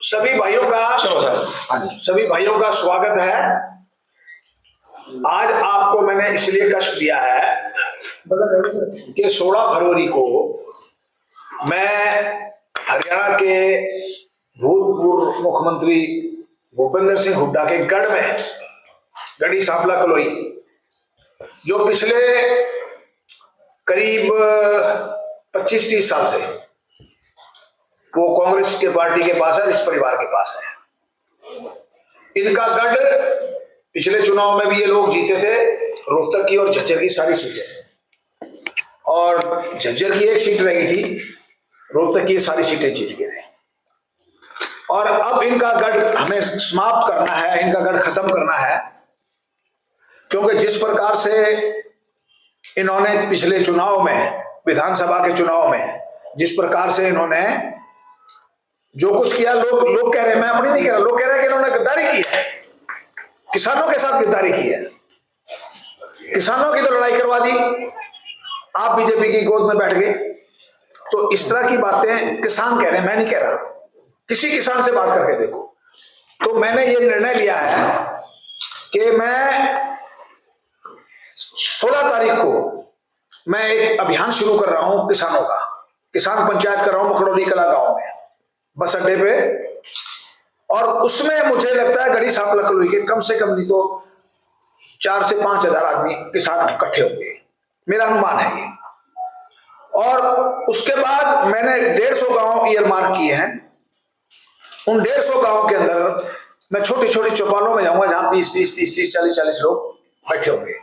सभी भाइयों का चलो सर, हाँ जी। सभी भाइयों का स्वागत है। आज आपको मैंने इसलिए कष्ट दिया है कि 16 फरवरी को मैं हरियाणा के भूतपूर्व मुख्यमंत्री भूपेंद्र सिंह हुड्डा के गढ़ में गढ़ी सांपला कलोई, जो पिछले करीब 25-30 साल से वो कांग्रेस के पार्टी के पास है, इस परिवार के पास है। इनका गढ़ पिछले चुनाव में भी ये लोग जीते थे, रोहतक की और झज्जर की सारी सीटें, और झज्जर की एक सीट रही थी, रोहतक की सारी सीटें जीत गए थे। और अब इनका गढ़ हमें समाप्त करना है, इनका गढ़ खत्म करना है, क्योंकि जिस प्रकार से इन्होंने पिछले चुनाव में, विधानसभा के चुनाव में जिस प्रकार से इन्होंने जो कुछ किया, लोग कह रहे हैं, मैं अपनी नहीं कह रहा, लोग कह रहे हैं कि इन्होंने गद्दारी की है, किसानों के साथ गद्दारी की है, किसानों की तो लड़ाई करवा दी, आप बीजेपी की गोद में बैठ गए। तो इस तरह की बातें किसान कह रहे हैं, मैं नहीं कह रहा, किसी किसान से बात करके देखो। तो मैंने ये निर्णय लिया है कि मैं 16 तारीख को मैं एक अभियान शुरू कर रहा हूं किसानों का, किसान पंचायत कर रहा हूं मखड़ौली कला गांव में, बस अड्डे पे। और उसमें मुझे लगता है गढ़ी सांपला कलोई के कम से कम नहीं तो 4 से 5 हजार आदमी किसान इकट्ठे होंगे, मेरा अनुमान है ये। और उसके बाद मैंने 150 गांव ईयरमार्क किए हैं। उन 150 गांव के अंदर मैं छोटी छोटी चौपालों में जाऊंगा, जहां 20, 30, 40 लोग बैठे होंगे।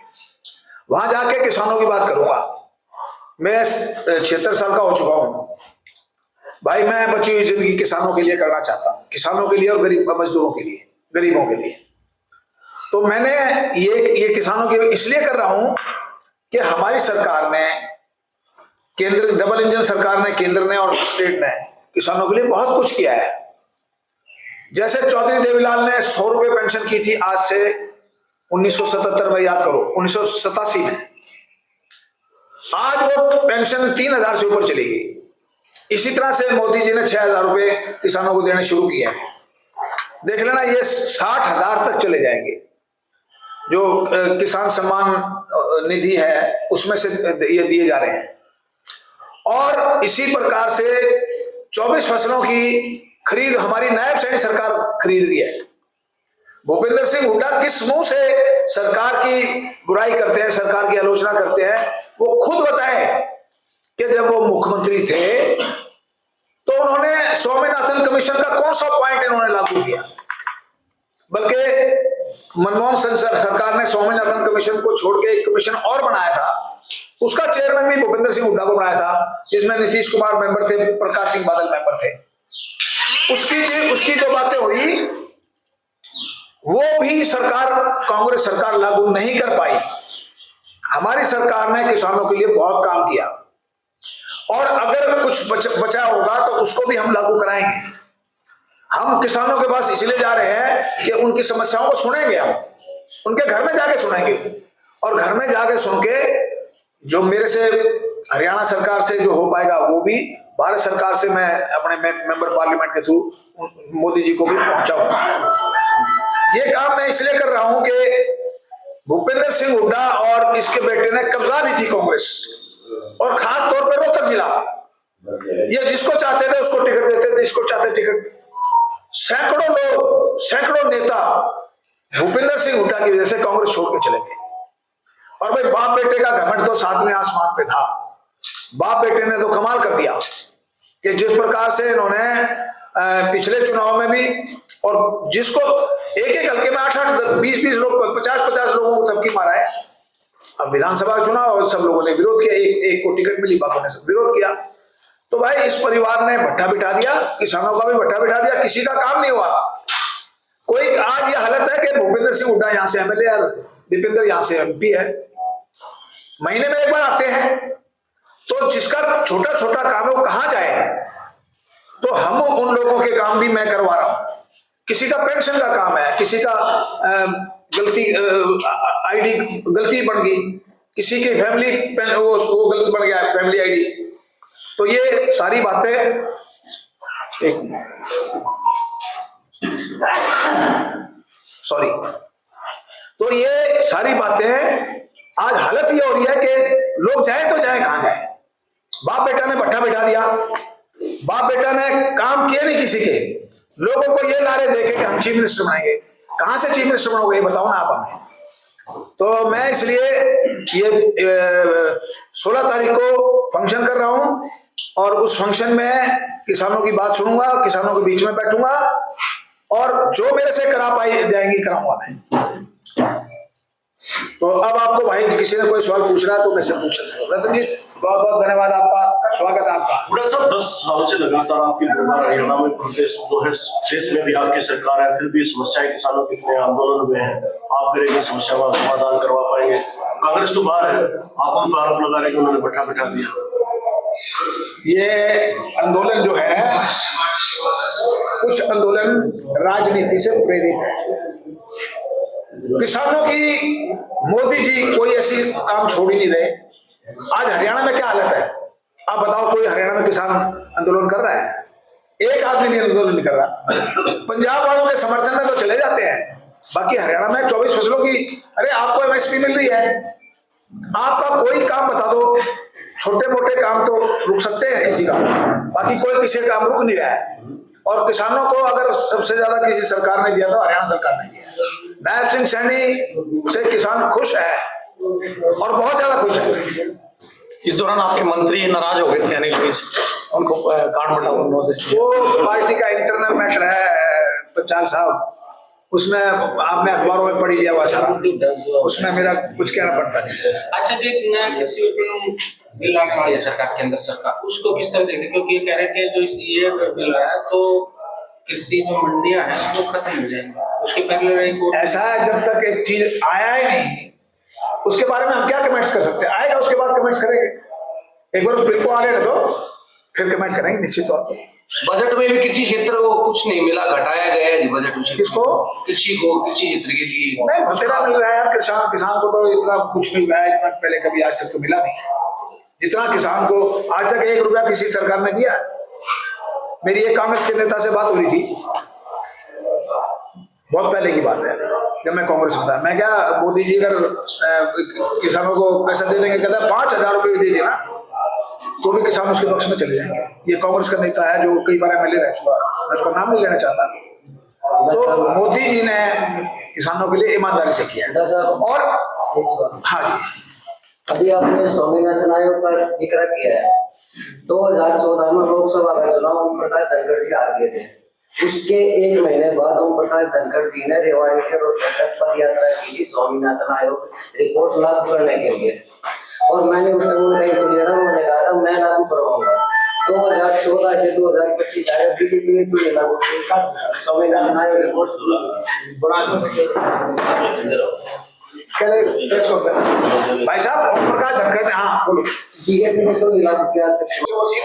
वहां जाके किसानों की बात करूंगा। मैं 76 साल का हो चुका हूं भाई, मैं बची हुई जिंदगी किसानों के लिए करना चाहता हूं, किसानों के लिए और गरीब मजदूरों के लिए, गरीबों के लिए। तो मैंने ये किसानों के लिए इसलिए कर रहा हूं कि हमारी सरकार ने, केंद्र, डबल इंजन सरकार ने, केंद्र ने और स्टेट ने किसानों के लिए बहुत कुछ किया है। जैसे चौधरी देवीलाल ने 100 रुपए पेंशन की थी, आज से 1977 में, याद करो 1987 में, आज वो पेंशन 3000 से ऊपर चली गई। इसी तरह से मोदी जी ने 6000 रुपए किसानों को देने शुरू किए हैं। देख लेना, ये 60,000 तक चले जाएंगे। जो किसान सम्मान निधि है उसमें से ये दिए जा रहे हैं। और इसी प्रकार से 24 फसलों की खरीद हमारी नायब सैनिक सरकार खरीद रही है। भूपेंद्र सिंह हुड्डा किस मुंह से सरकार की बुराई करते हैं, सरकार की आलोचना करते हैं, वो खुद बताएं कि जब वो मुख्यमंत्री थे तो उन्होंने स्वामीनाथन कमीशन का कौन सा पॉइंट इन्होंने लागू किया। बल्कि मनमोहन सिंह सरकार ने स्वामीनाथन कमीशन को छोड़ के एक कमीशन और बनाया था, उसका चेयरमैन भी भूपेंद्र सिंह हुड्डा को बनाया था, जिसमें नीतीश कुमार मेंबर थे, प्रकाश सिंह बादल मेंबर थे। उसकी जो बातें हुई वो भी सरकार, कांग्रेस सरकार लागू नहीं कर पाई। हमारी सरकार ने किसानों के लिए बहुत काम किया, और अगर कुछ बचा होगा तो उसको भी हम लागू कराएंगे। हम किसानों के पास इसलिए जा रहे हैं कि उनकी समस्याओं को सुनेंगे, हम उनके घर में जाके सुनेंगे, और घर में जाके सुन के जो मेरे से हरियाणा सरकार से जो हो पाएगा वो भी भारत सरकार से मैं अपने मेंबर पार्लियामेंट के थ्रू मोदी जी को भी पहुंचाऊंगा। ये काम मैं इसलिए कर रहा हूं कि भूपेंद्र सिंह हुड्डा और इसके बेटे ने कब्जा ली थी कांग्रेस, और खास तौर पर रोहतक जिला। ये जिसको चाहते थे उसको टिकट देते थे, जिसको चाहते टिकट। सैकड़ों लोग, सैकड़ों नेता भूपेंद्र सिंह हुड्डा की वजह से कांग्रेस छोड़ के चले गए। और भाई, बाप बेटे का घमंड तो 7वें आसमान पे था। बाप बेटे ने तो कमाल कर दिया कि जिस प्रकार से इन्होंने पिछले चुनाव में भी, और जिसको एक हल्के में 8-8, 20-20 लोग, 50-50 लोगों को धमकी मारा है। अब विधानसभा चुनाव और सब लोगों ने विरोध किया, एक को टिकट मिली, बाकी ने सब विरोध किया। तो भाई, इस परिवार ने भट्टा बिठा दिया, किसानों का भी भट्टा बिठा दिया, किसी का काम नहीं हुआ। कोई, आज ये हालत है कि भूपेंद्र सिंह हुड्डा यहाँ से एमएलए और दीपेंद्र यहाँ से एमपी है, महीने में एक बार आते हैं। तो जिसका छोटा छोटा काम है वो कहां जाए। तो हम उन लोगों के काम भी मैं करवा रहा हूं। किसी का पेंशन का काम है, किसी का गलती आईडी गलती बन गई, किसी की फैमिली वो गलत बन गया फैमिली आईडी। तो ये सारी बातें, एक सॉरी। तो ये सारी बातें आज हालत ये हो रही है कि लोग जाए तो जाए कहां जाए। बाप बेटा ने भट्टा बैठा दिया, बाप बेटा ने काम किए नहीं किसी के, लोगों को ये लारे देके कि हम चीफ मिनिस्टर बनाएंगे। कहां से चीफ मिनिस्टर बनोगे ये बताओ ना आप हमें। तो मैं इसलिए ये 16 तारीख को फंक्शन कर रहा हूं और उस फंक्शन में किसानों की बात सुनूंगा, किसानों के बीच में बैठूंगा और जो मेरे से करा पाई जाएंगी कराऊंगा मैं। तो अब आपको भाई किसी ने कोई सवाल पूछ रहा है तो मैं से पूछ सकता हूँ। रतन जी बहुत बहुत धन्यवाद, आपका स्वागत है आपका। बड़ा सब 10 साल से लगातार आपकी हरियाणा में प्रदेश जो है, देश में भी आपकी सरकार है, फिर भी समस्याएं किसानों के इतने आंदोलन में है, आप फिर एक समस्या का समाधान करवा पाएंगे? कांग्रेस तो बाहर है, आप उन पर आरोप लगा रहे हैं कि उन्होंने बैठा दिया। ये आंदोलन जो है कुछ आंदोलन राजनीति से प्रेरित है। किसानों की मोदी जी कोई ऐसी काम छोड़ ही नहीं रहे। आज हरियाणा में क्या हालत है आप बताओ, कोई हरियाणा में किसान आंदोलन कर रहा है? एक आदमी भी आंदोलन नहीं कर रहा। पंजाब वालों के समर्थन में तो चले जाते हैं, बाकी हरियाणा में 24 फसलों की, अरे आपको एमएसपी मिल रही है, आपका कोई काम बता दो, छोटे मोटे काम तो रुक सकते हैं किसी का, बाकी कोई किसी का काम रुक नहीं रहा है। और किसानों को अगर सबसे ज्यादा किसी सरकार ने दिया तो हरियाणा सरकार ने दिया। नायब सिंह सैनी से किसान खुश है और बहुत ज्यादा खुश है। इस दौरान आपके मंत्री नाराज हो गए थे अनिल विज, उनको कार्ड बटाओ नोटिस। वो पार्टी का इंटरनल मैटर है पंचाल साहब, उसमें आपने अखबारों में पढ़ी लिया हुआ सारा, उसमें मेरा कुछ कहना पड़ता नहीं। अच्छा जी, नया कृषि बिल लाने वाली है सरकार, केंद्र सरकार, उसको किस तरह देखते? क्योंकि ये कह रहे हैं कि जो ये बिल आया तो कृषि जो मंडियां हैं वो खत्म हो जाएंगी, उसके पहले ऐसा है जब तक एक चीज आया ही नहीं उसके बारे में हम क्या कमेंट्स कर सकते हैं? आएगा उसके बाद कमेंट्स करेंगे। एक बार उस बिल को आने दो फिर कमेंट करेंगे निश्चित तौर पर। बजट में भी कृषि क्षेत्र को कुछ नहीं मिला, घटाया गया है बजट में। किसको? कृषि को, कृषि क्षेत्र के लिए नहीं भतेरा मिल रहा है यार। किसान को तो इतना कुछ मिल रहा है जितना पहले कभी आज तक तो मिला नहीं। जितना किसान को आज तक 1 रुपया किसी सरकार ने दिया। मेरी एक कांग्रेस के नेता से बात हो रही थी, बहुत पहले की बात है जब मैं कांग्रेस में था। मैं क्या, मोदी जी अगर किसानों को पैसा दे देंगे, कहता 5,000 रुपये भी दे देना तो भी किसान उसके पक्ष में चले जाएंगे। ये कांग्रेस का नेता है जो कई बार एमएलए रह चुका, मैं उसका नाम नहीं लेना चाहता। तो मोदी जी ने किसानों के लिए ईमानदारी से किया है। और हाँ जी, अभी आपने स्वामीनाथन आयोग पर जिक्र किया है। 2014 में लोकसभा का चुनाव ओम प्रकाश धनखड़ जी हार गए थे। उसके 1 महीने बाद ओम प्रकाश धनखड़ जी ने रेवाड़ी से रोहतक तक पद यात्रा की थी स्वामीनाथन आयोग रिपोर्ट लागू करने के लिए। और मैंने उस टाइम उनका इंटरव्यू लिया था, उन्होंने कहा था मैं लागू करवाऊंगा। 2014 से 2025 आया, बीजेपी ने क्यों लागू किया? स्वामीनाथन आयोग रिपोर्ट भाई साहब ओम प्रकाश धनखड़, हाँ बोलो। बीजेपी ने तो लागू किया,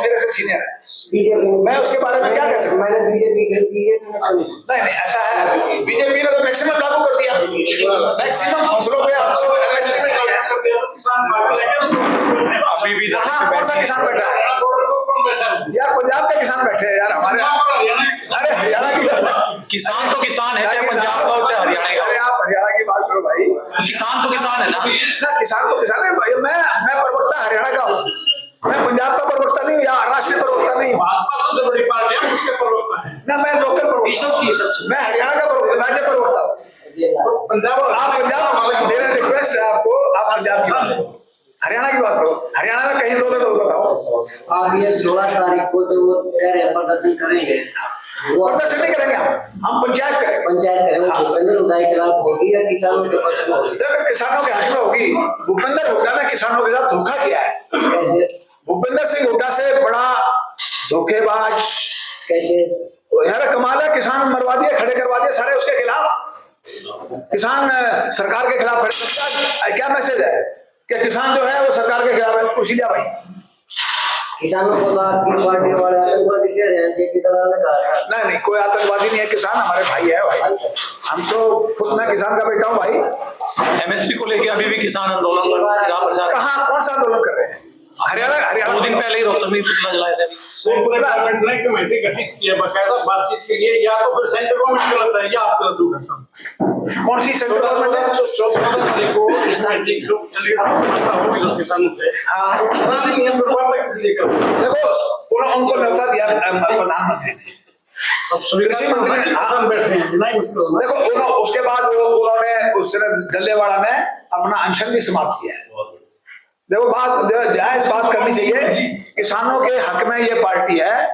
मेरे से सीनियर है, बीजेपी मैं उसके बारे में क्या कह सकता हूँ? मैंने बीजेपी ने नहीं ऐसा है, बीजेपी ने तो मैक्सिमम लागू कर दिया। मैक्सिमम फसलों पे आपको अभी भी कौन सा किसान बैठा है यार? पंजाब के किसान बैठे हैं यार हमारे। अरे हरियाणा की किसान तो किसान है, चाहे पंजाब का हो चाहे हरियाणा का। अरे आप हरियाणा की बात करो भाई। किसान तो किसान है ना किसान तो किसान है भाई। मैं प्रवक्ता हरियाणा का हूँ, मैं पंजाब का प्रवक्ता नहीं हूँ या राष्ट्रीय प्रवक्ता नहीं हूँ। सबसे बड़ी पार्टी है, उसके प्रवक्ता है ना, मैं लोकल प्रवक्ता, मैं हरियाणा का प्रवक्ता, राज्य प्रवक्ता हूँ। पंजाब, आप पंजाब, मेरा रिक्वेस्ट है आपको, आप पंजाब की बात, हरियाणा की बात करो। हरियाणा में कहीं दोनों लोग बताओ। आप ये 16 तारीख को जो वो कह रहे हैं प्रदर्शन करेंगे, वो प्रदर्शन नहीं करेंगे, हम पंचायत करेंगे। पंचायत करेंगे, भूपेंद्र हुड्डा के खिलाफ होगी या किसानों के पक्ष में होगी? देखो किसानों के हक में होगी। भूपेंद्र हुड्डा ने किसानों के साथ धोखा किया है। कैसे? भूपेंद्र सिंह हुड्डा से बड़ा धोखेबाज कैसे? यार कमाल है, किसान मरवा दिए, खड़े करवा दिए सारे उसके खिलाफ। किसान सरकार के खिलाफ खड़े करता है। क्या मैसेज है कि किसान जो है वो सरकार के खिलाफ है? पूछ लिया भाई। किसानों को आपकी पार्टी वाले आतंकवादी कह रहे हैं, जेपी दलाल ने कहा था। नहीं कोई आतंकवादी नहीं है, किसान हमारे भाई है भाई। हम तो खुद, मैं किसान का बेटा हूँ भाई। एमएसपी को लेके अभी भी किसान आंदोलन पर कहाँ, कौन सा आंदोलन कर रहे हैं? हरियाणा 2 दिन पहले ही रोहतक में पुतला जलाया था। गवर्नमेंट ने कमेटी गठित की है बाकायदा बातचीत के लिए, या तो फिर सेंटर गवर्नमेंट गलत है या आप गलत हो। कौन सी सेंट्रल गवर्नमेंट है? हाँ, देखो उनको न्योता दिया प्रधानमंत्री ने, कृषि मंत्री ने। देखो उसके बाद उन्होंने उस डल्लेवाड़ा में अपना अनशन भी समाप्त किया है। देखो जायज बात करनी चाहिए, किसानों के हक में ये पार्टी है,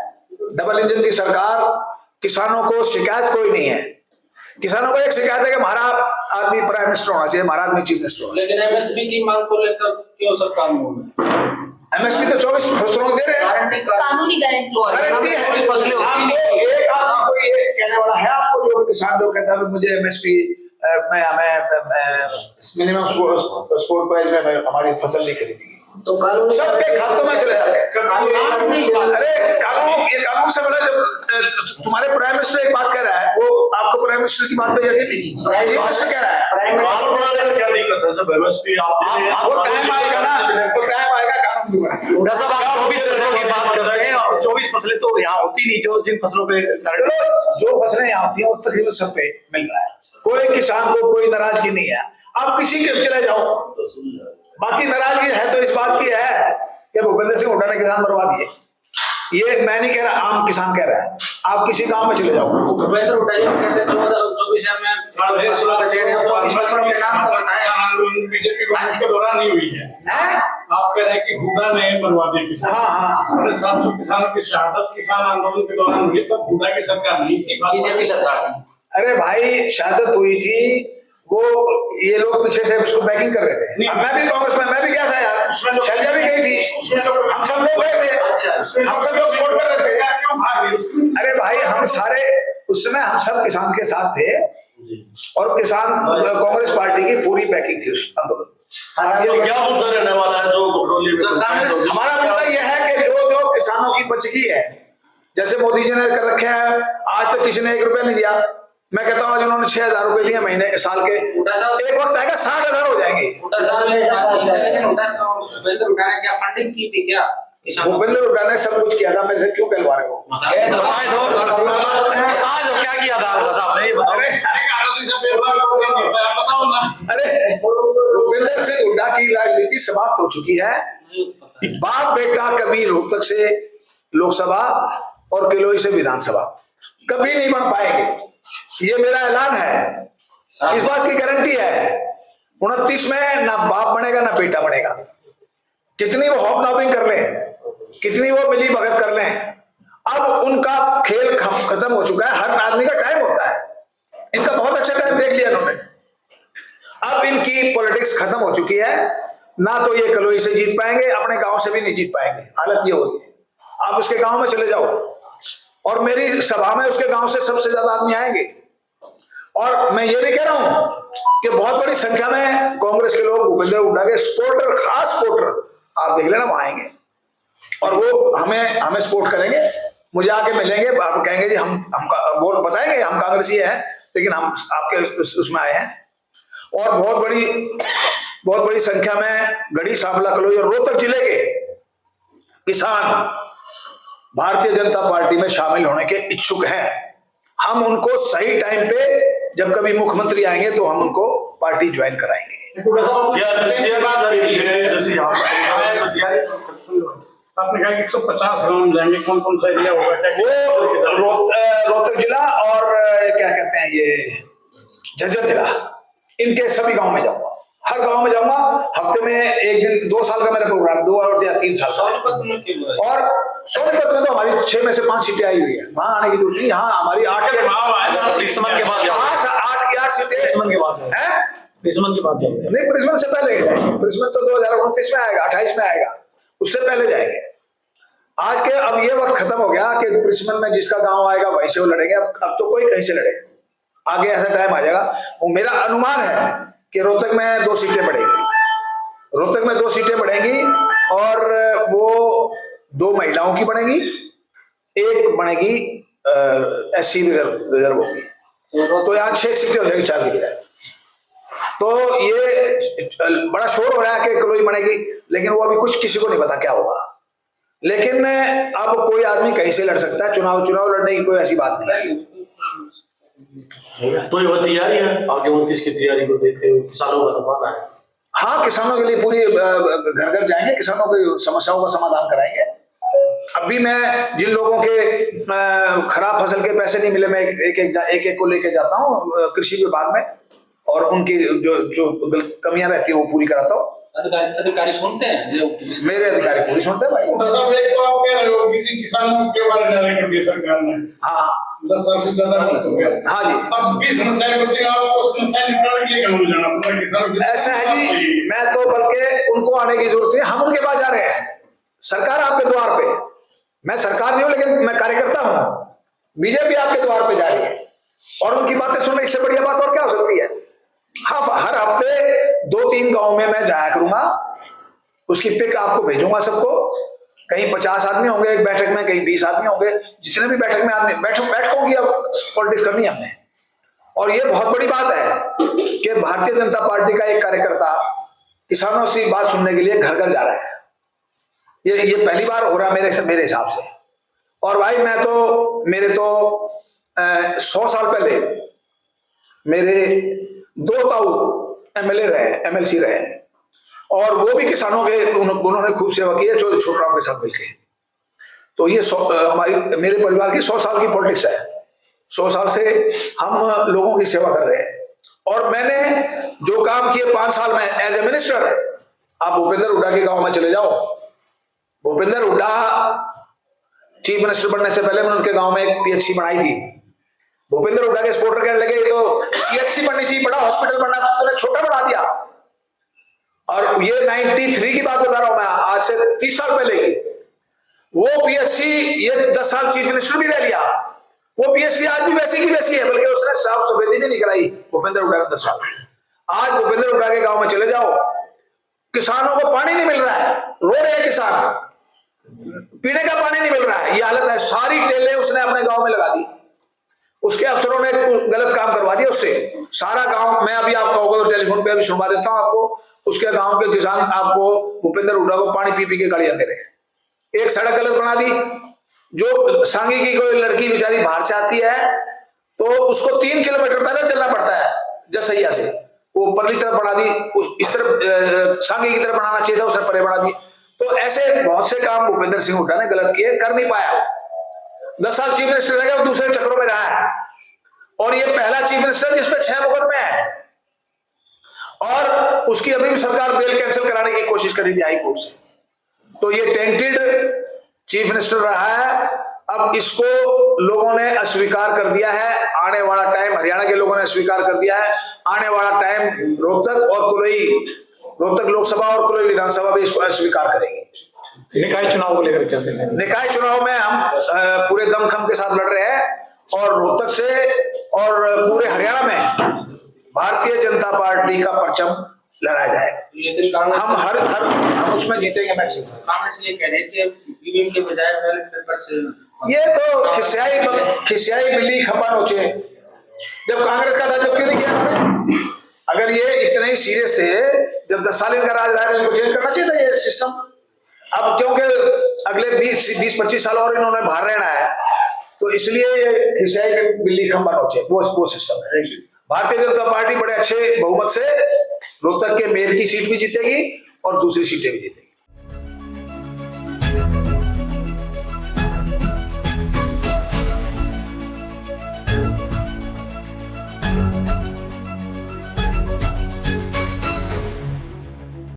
डबल इंजन की सरकार। किसानों को शिकायत कोई नहीं है, किसानों को एक शिकायत है कि हमारा आदमी प्राइम मिनिस्टर होना चाहिए, हमारा आदमी चीफ मिनिस्टर होना चाहिए। लेकिन एमएसपी की मांग को लेकर क्यों सरकार में एमएसपी तो 24 फसलों दे रहे हैं, कानूनी गारंटी गारंटी है। एक आदमी कोई ये कहने वाला है आपको, जो किसान जो कहता है मुझे एमएसपी मिनिमम सपोर्ट प्राइस में हमारी फसल नहीं खरीदेगी, तो कानूनी सबके खातों में चले जाते हैं। अरे कानून से बड़ा, जब तुम्हारे प्राइम मिनिस्टर एक बात कह रहा है, वो आपको प्राइम मिनिस्टर की बात पे यकीन नहीं, चीफ मिनिस्टर कह रहा है। कानून बनाने में क्या दिक्कत है? जब एमएसपी वो टाइम आएगा ना, वो टाइम आएगा कानून भी बनेगा। सब आप 24 फसलों की बात कर रहे हैं, और 24 फसलें तो यहाँ होती नहीं, जो जिन फसलों पे जो फसलें यहाँ होती हैं उस तकरीबन सब पे मिल रहा है, कोई किसान को कोई नाराजगी नहीं है। आप किसी के चले जाओ, बाकी नाराजगी है तो इस बात की है कि भूपेंद्र सिंह हुड्डा ने किसान मरवा दिए। ये मैं नहीं कह रहा, आम किसान कह रहा है। आप किसी गांव में चले जाओ, भूपेंद्र हुड्डा जी कहते हैं 24 में बीजेपी के दौरान नहीं हुई है। आप कह रहे हैं कि हुड्डा ने मरवा दिया किसान। हाँ 750 किसानों की शहादत किसान आंदोलन के दौरान हुई, तब हुड्डा की सरकार नहीं थी, बीजेपी सरकार थी। अरे भाई शहादत हुई थी, वो ये लोग पीछे से उसको बैकिंग कर रहे थे। मैं भी कांग्रेस में, मैं भी गया था यार, शैलजा भी गई थी, हम सब लोग गए थे, हम सब लोग सपोर्ट कर रहे थे। अरे भाई हम सारे उस समय हम सब किसान के साथ थे, और किसान कांग्रेस पार्टी की पूरी बैकिंग थी उस आंदोलन। क्या मुद्दा रहने वाला है जो हमारा मुद्दा यह है कि जो किसानों की बचगी है, जैसे मोदी जी ने कर रखे हैं, आज तक किसी ने 1 रुपया नहीं दिया। मैं कहता हूँ उन्होंने 6,000 रुपए दिए महीने साल के, एक वक्त आएगा 60,000 हो जाएंगे। भूपेंद्र हुड्डा ने क्या फंडिंग की थी क्या? भूपेंद्र हुड्डा ने सब कुछ किया था, मेरे से क्यों कहलवा रहे हो? क्या किया था साहब ने? अरे भूपेंद्र सिंह हुड्डा की राजनीति समाप्त हो चुकी है। बाप बेटा कभी रोहतक से लोकसभा और किलोई से विधानसभा कभी नहीं बन पाएंगे, ये मेरा ऐलान है, इस बात की गारंटी है। 29 में ना बाप बनेगा ना बेटा बनेगा, कितनी वो हॉबनॉबिंग कर लें, कितनी वो मिली भगत कर लें, अब उनका खेल खत्म हो चुका है। हर आदमी का टाइम होता है, इनका बहुत अच्छा टाइम देख लिया इन्होंने। अब इनकी पॉलिटिक्स खत्म हो चुकी है, ना तो ये कलोई से जीत पाएंगे, अपने गांव से भी नहीं जीत पाएंगे। हालत ये होगी, आप उसके गांव में चले जाओ और मेरी सभा में उसके गांव से सबसे ज्यादा आदमी आएंगे। और मैं ये भी कह रहा हूं कि बहुत बड़ी संख्या में कांग्रेस के लोग भूपेंद्र हुड्डा के सपोर्टर, खास सपोर्टर आप देख लेना वहां आएंगे, और वो हमें सपोर्ट करेंगे, मुझे आके मिलेंगे, आप कहेंगे जी हम बोल बताएंगे हम कांग्रेसी हैं, लेकिन हम आपके उसमें आए हैं। और बहुत बड़ी संख्या में गढ़ी, सांवला, कलोई और रोहतक जिले के किसान भारतीय जनता पार्टी में शामिल होने के इच्छुक हैं। हम उनको सही टाइम पे जब कभी मुख्यमंत्री आएंगे तो हम उनको पार्टी ज्वाइन कराएंगे। आपने कहा कि 150 गांव में जाएंगे, कौन कौन सा एरिया होगा? वो रोहतक जिला और क्या कहते हैं ये झज्जर जिला, इनके सभी गांव में जाऊंगा, हर गांव में जाऊंगा। हफ्ते में एक दिन, 2 साल का मेरा प्रोग्राम, 2 और या 3 साल। और सोनीपत में तो हमारी 6 में से 5 सीटें आई हुई है, वहां आने की जरूरत नहीं। हाँ हमारी 8 की 8 सीटें प्रिस्मन की बात जाएगी नहीं, प्रिस्मन से पहले जाएंगे। प्रिस्मन तो 2029 में आएगा, 28 में आएगा, उससे पहले जाएंगे। आज के अब ये वक्त खत्म हो गया कि प्रिस्मन में जिसका गांव आएगा वहीं से वो लड़ेंगे। अब तो कोई कहीं से लड़ेगा, आगे ऐसा टाइम आ जाएगा। वो मेरा अनुमान है कि रोहतक में 2 सीटें बढ़ेगी, रोहतक में 2 सीटें बढ़ेंगी, और वो 2 महिलाओं की बनेगी, 1 बनेगी SC रिजर्व होगी, तो यहाँ 6 सीटें हो जाएगी 4 की बजाय। तो ये बड़ा शोर हो रहा है कि कलोई बनेगी, लेकिन वो अभी कुछ किसी को नहीं पता क्या होगा। लेकिन अब कोई आदमी कहीं से लड़ सकता है, चुनाव लड़ने की कोई ऐसी बात नहीं है। तो ये तैयारी है आगे 29 की तैयारी को देखते हुए, किसानों का दबाना है। हाँ, किसानों के लिए पूरी घर घर जाएंगे, किसानों की समस्याओं का समाधान कराएंगे। अभी मैं जिन लोगों के खराब फसल के पैसे नहीं मिले, मैं एक को लेके जाता हूँ कृषि विभाग में, और उनकी जो कमियां रहती है वो पूरी कराता हूँ। अधिकारी सुनते हैं मेरे अधिकारी पूरी सुनते हैं भाई। साहब, एक तो आप कह रहे हो किसी किसानों के बारे में कर दिया सरकार ने, हाँ 10 साल से ज्यादा हो गया। हाँ जी, अब 20 समस्याएं बची, आपको समस्या निपटाने के लिए कहाँ जाना पड़ा किसानों के? ऐसा है जी, मैं तो बल्कि उनको आने की जरूरत है, हम उनके पास जा रहे हैं। सरकार आपके द्वार पे, मैं सरकार नहीं हूं लेकिन मैं कार्यकर्ता हूं। बीजेपी आपके द्वार पे जा रही है और उनकी बातें सुनने, इससे बढ़िया बात और क्या हो सकती है। हर हफ्ते 2-3 गांव में मैं जाया करूंगा, उसकी पिक आपको भेजूंगा सबको। कहीं 50 आदमी होंगे एक बैठक में, कहीं 20 आदमी होंगे, जितने भी बैठक में आदमी बैठकों की अब पॉलिटिक्स करनी है हमने। और ये बहुत बड़ी बात है कि भारतीय जनता पार्टी का एक कार्यकर्ता किसानों से बात सुनने के लिए घर घर जा रहा है। ये पहली बार हो रहा है मेरे हिसाब से। और भाई मेरे तो 100 साल पहले मेरे 2 ताऊ एमएलए रहे, एमएलसी रहे, और वो भी किसानों के उन्होंने खूब सेवा की है छोटराव के साथ मिलकर। तो ये मेरे परिवार की 100 साल की पॉलिटिक्स है। 100 साल से हम लोगों की सेवा कर रहे हैं। और मैंने जो काम किए 5 साल में एज ए मिनिस्टर, आप भूपेंद्र हुड्डा के गांव में चले जाओ। भूपेंद्र हुड्डा चीफ मिनिस्टर बनने से पहले मैंने उनके गांव में एक पीएचसी बनाई थी। भूपेंद्र हुड्डा के सपोर्टर कहने लगे तो पीएचसी बननी थी, बड़ा हॉस्पिटल बनना था, तूने छोटा बना दिया। और ये 93 की बात बता रहा हूं मैं, आज से 30 साल पहले की। वो पीएचसी ये 10 साल चीफ मिनिस्टर भी रह लिया। वो पीएचसी आज भी वैसी की वैसी है, बल्कि उसने साफ सफेदी नहीं निकलाई भूपेंद्र हुड्डा ने 10 साल। आज भूपेंद्र हुड्डा के गांव में चले जाओ, किसानों को पानी नहीं मिल रहा है, रो रहे हैं किसान, पीने का पानी नहीं मिल रहा है, ये हालत है। सारी टेलें उसने अपने गांव में लगा दी, उसके अफसरों ने गलत काम करवा दिया उससे। सारा गांव, मैं अभी आपको टेलीफोन पे अभी सुनवा देता हूं आपको, उसके गांव के किसान आपको भूपेंद्र हुड्डा को पानी पी पी के गालियां दे रहे हैं। एक सड़क गलत बना दी, जो सांगी की कोई लड़की बेचारी बाहर से आती है तो उसको 3 किलोमीटर पैदल चलना पड़ता है जसैया से, वो परली तरफ बना दी, इस तरफ सांगी की तरफ बनाना चाहिए था, उसने परे बना दी। तो ऐसे बहुत से काम भूपेंद्र सिंह हुड्डा ने गलत किए, कर नहीं पाया वो। 10 साल चीफ मिनिस्टर रह गया, दूसरे चक्रों में रहा है। और ये पहला चीफ मिनिस्टर जिसपे 6 मुकदमे हैं, और उसकी अभी भी सरकार बेल कैंसिल कराने की कोशिश कर रही थी हाई कोर्ट से। तो ये टेंटेड चीफ मिनिस्टर रहा है। अब इसको लोगों ने अस्वीकार कर दिया है। आने वाला टाइम, हरियाणा के लोगों ने अस्वीकार कर दिया है, आने वाला टाइम रोहतक लोकसभा और कुलई विधानसभा भी इसको अस्वीकार करेंगे। निकाय चुनाव को लेकर क्या कहते हैं? निकाय चुनाव में हम पूरे दमखम के साथ लड़ रहे हैं, और रोहतक से और पूरे हरियाणा में भारतीय जनता पार्टी का परचम लहराया जाए। हम उसमें जीतेंगे मैक्सिमम। कांग्रेस ये कह रही है कि ईवीएम के बजाय बैलेट पेपर से, ये तो खिसियाई बिल्ली खपा नोचे। जब कांग्रेस का था जब क्यों नहीं किया? अगर ये इतने ही सीरियस थे, जब 10 साल इनका राज रहा है, इनको चेंज करना चाहिए था ये सिस्टम। अब क्योंकि अगले 20-25 साल और इन्होंने बाहर रहना है, तो इसलिए खिसियाई बिल्ली खंबा नोचे, वो सिस्टम है। भारतीय जनता पार्टी बड़े अच्छे बहुमत से रोहतक के मेयर की सीट भी जीतेगी और दूसरी सीटें भी जीतेगी।